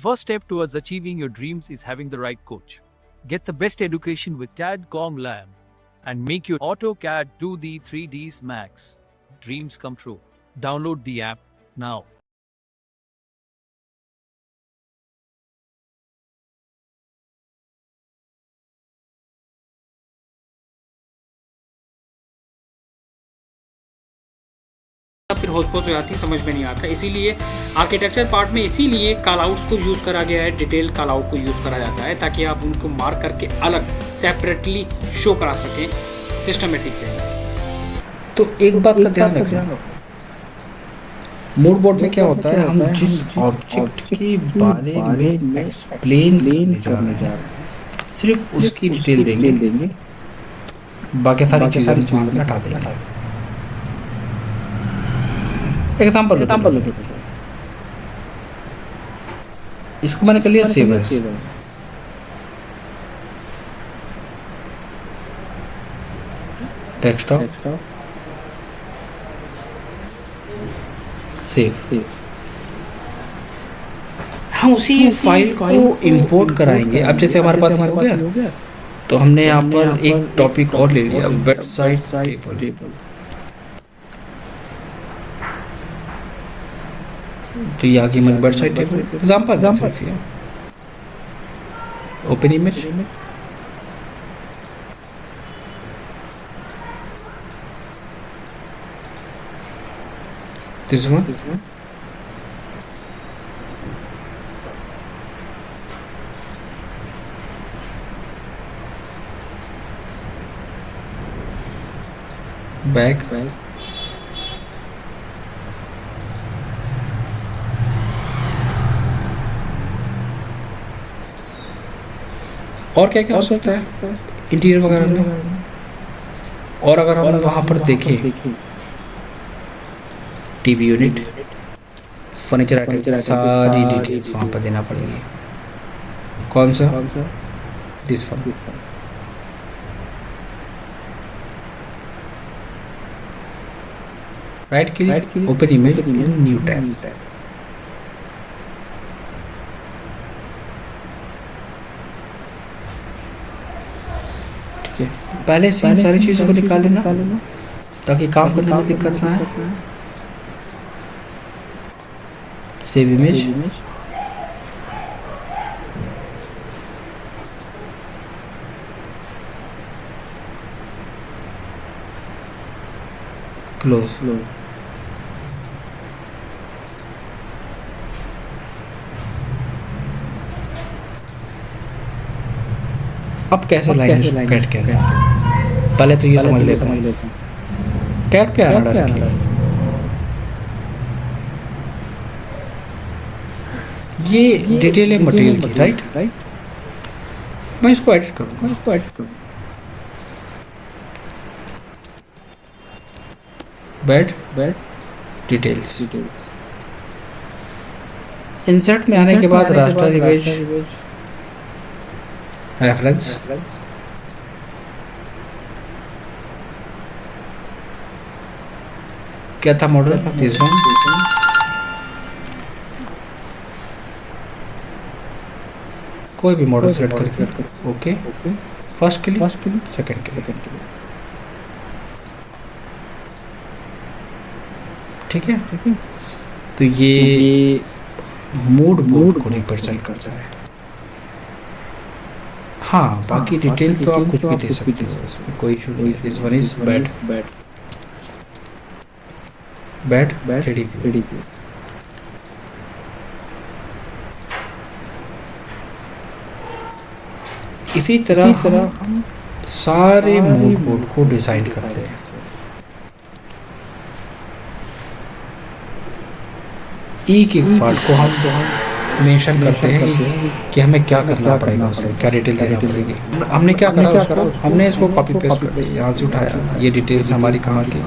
first step towards achieving your dreams is having the right coach. Get the best education with CAD.com Lab and make your AutoCAD do the 3Ds Max. Dreams come true. Download the app now. फिर होच-पोच हो जाती है, समझ में नहीं आता। इसीलिए architecture part में इसीलिए कॉल आउट्स को यूज़ करा गया है, डिटेल कॉल आउट को यूज़ करा जाता है ताकि आप उनको मार्क करके अलग सेपरेटली शो करा सकें सिस्टमेटिक वे। तो एक बात का ध्यान रखना, मूड बोर्ड में क्या होता है, हम जिस ऑब्जेक्ट के बारे में एक्सप्लेन करने जा रहे हैं सिर्फ उसकी डिटेल देंगे, बाकी सारी चीज़ें हटा देंगे। एग्जाम्पल लो, इसको मैंने कर लिया सेव एज, डेस्कटॉप सेव। हम उसी फाइल को इंपोर्ट कराएंगे। अब जैसे हमारे पास हो गया तो हमने यहाँ पर एक टॉपिक और ले लिया, वेबसाइट टेबल। तो ये आगे हमारी website table example open image, this one, back, और क्या क्या हो सकता है इंटीरियर वगैरह में। और अगर हम वहाँ पर देखें टीवी यूनिट, फर्नीचर आइटम, सारी डिटेल्स वहाँ पर देना पड़ेगी। कौन सा? This one. Right click, open image in new tab. पहले से सारी चीज़ों को निकाल लेना ताकि काम करने में दिक्कत ना है। Save image, close. अब कैसे लाइन कैट के अंदर, पहले तो ये समझ लेते हैं कैट पे आना डायरेक्टली। ये डिटेल है मटेरियल की, राइट। मैं इसको एडिट करूँगा, बेड डिटेल्स। इंसर्ट में आने के बाद रास्टर इमेज रेफरेंस, क्या था मॉडल, दिस वन। कोई भी मॉडल सेलेक्ट करके ओके, फर्स्ट के लिए, सेकंड के लिए, ठीक है। तो ये मूड बोर्ड को रिप्रेजेंट करता है। हाँ, बाकी डिटेल तो आप कुछ भी दे सकते हो, इसमें कोई इशू नहीं है। This one is bed ready view. इसी तरह हम सारे मूड बोर्ड को डिजाइन करते हैं। ई के पार्ट को हम मेंशन करते हैं कि हमें क्या करना पड़ेगा, उसमें क्या डिटेल देना पड़ेगी। हमने क्या करा उसको, हमने इसको कॉपी पेस्ट कर दिया, यहाँ से उठाया। ये डिटेल्स हमारी कहाँ की,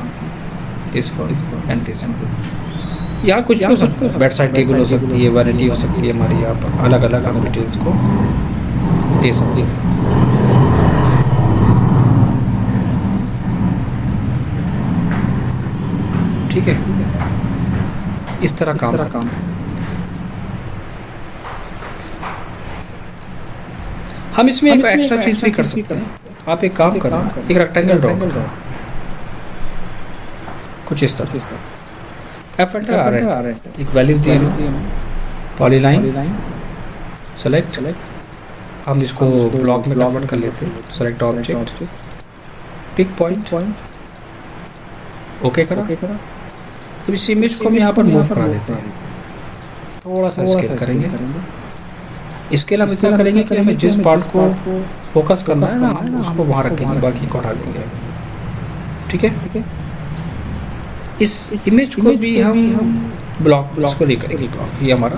this one and this one. यहाँ कुछ हो सकता है, बेड साइड टेबल हो सकती है, वैनिटी हो सकती है हमारी। यहाँ पर अलग अलग हम डिटेल्स को दे सकते हैं। ठीक है, इस तरह काम हम इसमें एक एक्स्ट्रा चीज़ भी कर सकते हैं। आप एक काम करना, एक रेक्टेंगल ड्रॉ करना कुछ इस तरह। एफ एंटर आ रहा है, एक वैल्यू दिए, पॉलीलाइन सेलेक्ट, हम इसको ब्लॉक में कन्वर्ट कर लेते हैं। Select object, pick point, okay करा। अब इस इमेज को हम यहाँ पर मूव करा देते हैं, थोड़ा सा स्केल करेंगे। स्केल हम इतना करेंगे कि हमें जिस पार्ट को फोकस करना है ना, हम उसको वहाँ रखेंगे, बाकी को हटा देंगे। ठीक है, इस इमेज को भी हम ब्लॉक को नहीं करेंगे। ब्लॉक ये हमारा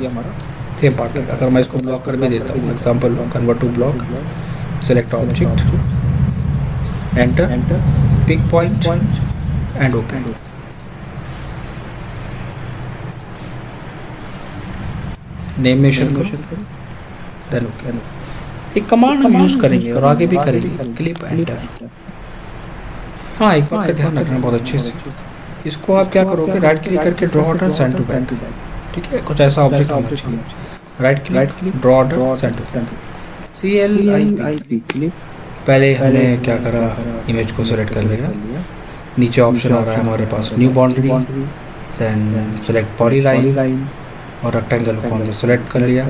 सेम पार्ट है। अगर मैं इसको ब्लॉक कर भी देता हूँ, example convert to block, select object, enter, pick point and okay. Name mention करो, देन ओके। एक कमांड हम यूज करेंगे और आगे भी करेंगे, क्लिप एंटर। हाँ, एक बात का ध्यान रखना बहुत अच्छे से, इसको आप क्या करोगे, राइट क्लिक करके draw order send to back. ठीक है, कुछ ऐसा ऑब्जेक्ट होना चाहिए। Right click, draw order send to back, CLIP। पहले हमने क्या करा, इमेज को सेलेक्ट कर लिया। नीचे ऑप्शन आ रहा है हमारे पास new boundary, then select polyline और रेक्टेंगल को हमने सेलेक्ट कर लिया।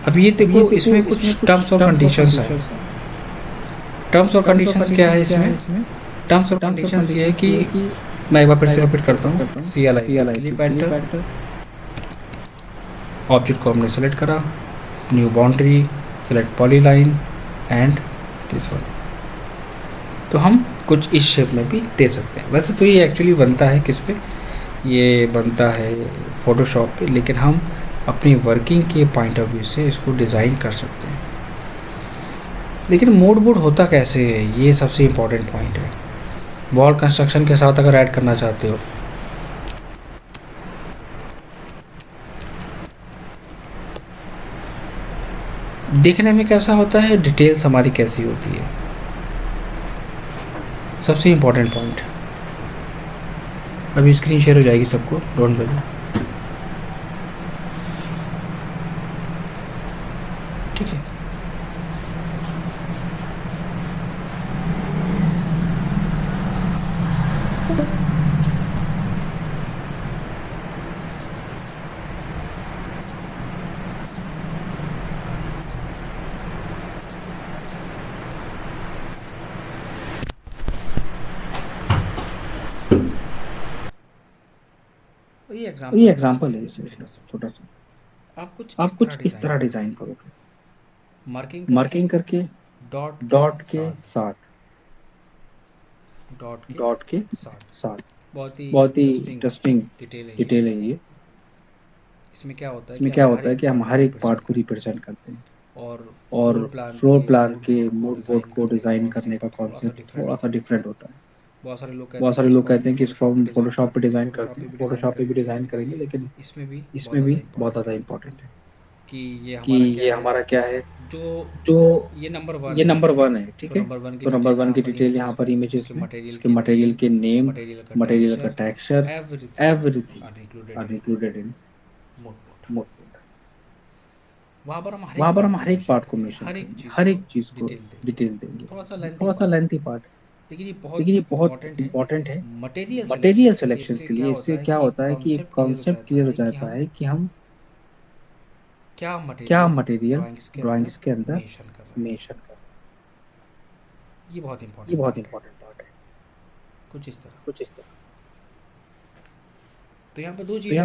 अब ये देखो, इसमें कुछ टर्म्स और कंडीशंस है। टर्म्स और कंडीशंस क्या है इसमें? टर्म्स और कंडीशंस ये है कि मैं एक बार फिर से रिपीट करता हूँ, CLIP एंटर, ऑब्जेक्ट को हमने सेलेक्ट करा, new boundary, select polyline and this one. तो हम कुछ इस शेप में भी दे सकते हैं। वैसे तो ये एक्चुअली बनता है किस पे, ये बनता है फोटोशॉप पे, लेकिन हम अपनी वर्किंग के पॉइंट ऑफ व्यू से इसको डिज़ाइन कर सकते हैं। लेकिन मोड बोर्ड होता कैसे है, ये सबसे इम्पोर्टेंट पॉइंट है। वॉल कंस्ट्रक्शन के साथ अगर ऐड करना चाहते हो, देखने में कैसा होता है, डिटेल्स हमारी कैसी होती है, सबसे इम्पोर्टेंट पॉइंट। अभी स्क्रीन शेयर हो जाएगी सबको, डोंट वरी। ठीक है, ये एग्जांपल है छोटा सा। आप कुछ इस तरह डिज़ाइन करोगे, मार्किंग करके डॉट के साथ, बहुत ही इंटरेस्टिंग डिटेल है ये। इसमें क्या होता है कि हम हर एक पार्ट को रिप्रेजेंट करते हैं, और फ्लोर प्लान के मूड बोर्ड को डिज़ाइन करने का कॉन्सेप्ट थोड़ा सा डिफरेंट होता है। बहुत सारे लोग कहते हैं कि इसको हम फोटोशॉप पे डिज़ाइन करते हैं, फोटोशॉप पे भी डिज़ाइन करेंगे, लेकिन इसमें भी बहुत ज़्यादा इम्पोर्टेंट है कि ये हमारा क्या है, जो ये नंबर वन है। ठीक है, तो नंबर वन की डिटेल यहाँ पर इमेजेस में, उसके मटेरियल के नेम, मटेरियल का texture, everything are included in mood board. वहाँ पर हम हर एक पार्ट को मेंशन करेंगे, हर एक चीज़ को डिटेल देंगे। थोड़ा सा लेंथी पार्ट, लेकिन ये बहुत इम्पोर्टेंट है मटेरियल सिलेक्शन के लिए। इससे क्या होता है कि एक कॉन्सेप्ट क्लियर हो जाता है कि हम क्या मटेरियल ड्राइंग्स के अंदर मेंशन कर। ये बहुत इम्पोर्टेंट पार्ट है, कुछ इस तरह। तो यहाँ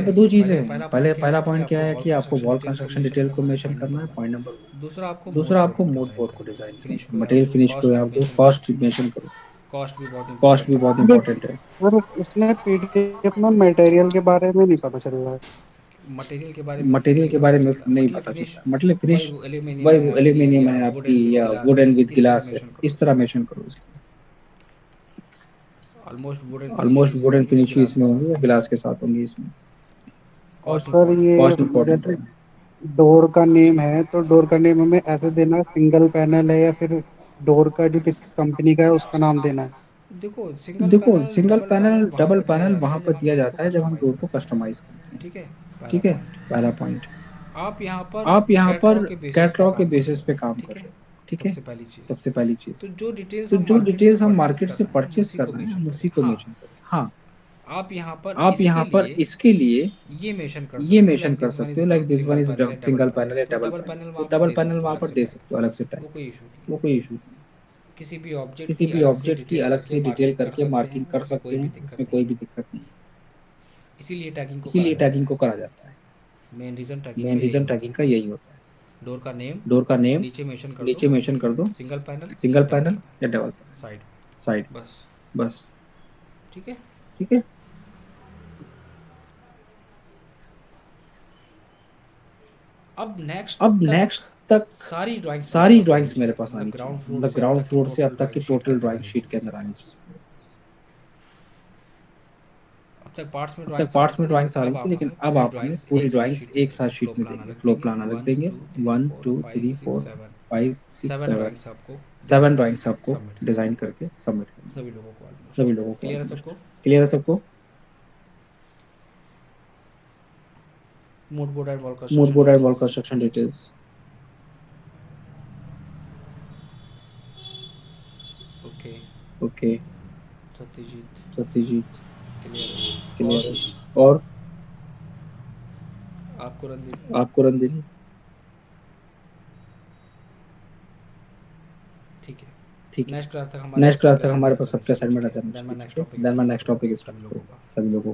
पे दो चीज़ें हैं। पहला पॉइंट क्या है कि आपको वॉल कंस्ट्रक्शन डिटेल को मेंशन करना है, पॉइंट नंबर। दूसरा आपको मोड बोर्ड को डिजाइन करना है, मटेरियल फिनिश को आप दो, कॉस्ट मेंशन करो। कॉस्ट भी बहुत इम्पोर्टेंट है। सर इसमें पीडीएफ में मटेरियल के बारे में नहीं पता चल रहा है। मटेरियल के बारे में नहीं पता चलता, मतलब फिनिश वही वो एल्यूमिनियम है आपकी, या वुडन विद गिलास है, इस तरह मेंशन करो इसको। ऑलमोस्ट वुडन फिनिश इसमें होंगे या गिलास के साथ होंगे इसमें। और सर ये कॉस्ट इम्पोर्टेंट है। डोर का नेम है, तो डोर का नेम हमें ऐसे देना है, सिंगल पैनल है या फिर डोर का जो किस कंपनी का है उसका नाम देना है। देखो सिंगल पैनल, डबल पैनल वहाँ पर दिया जाता है जब हम डोर को कस्टमाइज करते हैं। ठीक है, पहला पॉइंट। आप यहाँ पर कैटलॉग के बेसिस पे काम कर रहे हो। ठीक है, सबसे पहली चीज़। सबसे पहली चीज़। तो जो डिटेल्स तो हम जो मार्केट से डिटेल्स हम परचेज मार्केट कर से रहे हैं, हम परचेज उसी कर को रहे हैं मेंशन हम करें। उसी को हाँ, मेंशन करें। हाँ, आप यहाँ पर आप यहाँ पर इसके लिए ये मेंशन कर ये सकते हो, मेंशन लाइक कर दिस वन सकते इज हो, like this one single is panel है, डबल सिंगल पैनल पैनल है, है, तो डबल डबल पैनल, पैनल तो वहाँ पर डबल दे पैनल सकते हो वहाँ अलग पर से दे टैग, सकते हो अलग से टैग, वो कोई इशू नहीं। वो कोई इशू नहीं। किसी भी ऑब्जेक्ट किसी की भी अलग से ऑब्जेक्ट की डिटेल अलग करके से डिटेल मार्किंग कर करके सकते मार्किंग हैं, कर उसमें सकते कोई भी हैं, दिक्कत इसमें नहीं कोई भी है। दिक्कत नहीं है। इसीलिए टैगिंग को करा इसीलिए जाता टैगिंग को करा जाता है। है। मेन रीज़न टैगिंग का मेन यही रीजन होता टैगिंग है। का यही होता है। डोर का नेम डोर का नेम नीचे मेंशन कर दो, नीचे मेंशन कर दो, सिंगल पैनल या सिंगल डबल पैनल पैनल, या डबल पैनल, साइड, साइड, बस। बस। ठीक है। ठीक है। अब अब नेक्स्ट तक सारी ड्राइंग्स मेरे सारी पास आनी ड्राइंग्स मेरे चाहिए, पास मतलब आनी ग्राउंड चाहिए, फ्लोर मतलब से अब ग्राउंड तक की फ्लोर से अब टोटल तक की ड्राइंग शीट के टोटल अंदर ड्राइंग आनी शीट के चाहिए। अंदर आनी चाहिए। अब तक पार्ट्स में अब तक ड्राइंग्स आ रही पार्ट्स थी, में लेकिन ड्राइंग्स आ रही अब थी, आप लेकिन हमें अब पूरी आप हमें ड्राइंग्स पूरी एक साथ ड्राइंग्स शीट एक साथ देंगे, शीट फ्लो में प्लान देंगे, अलग फ्लो देंगे, प्लान अलग 1 देंगे, 2 3 1 4 2 5 3 6 4 7 5 6 7 7 ड्राइंग्स आपको डिजाइन 7 करके ड्राइंग्स आपको सबमिट डिजाइन करनी करके सबमिट है करनी सभी है, लोगों को ऑलमोस्ट। सभी लोगों को क्लियर है ऑलमोस्ट। सबको? क्लियर है सबको? Mood board and wall mood construction board and wall details. Construction details. Okay okay. Satyajit, Satyajit. Clear है। क्लियर और है। और आपको रणदीप, आपको रंजनी। ठीक है। ठीक है। नेक्स्ट क्लास तक हमारे नेक्स्ट पास क्लास सबके तक हमारे असाइनमेंट आ पास जाना सबके चाहिए, ठीक असाइनमेंट आ है। जाना देन माय चाहिए, नेक्स्ट ठीक है। Topic then my start next करूँगा टॉपिक सभी स्टार्ट लोगों करो का। सभी लोगों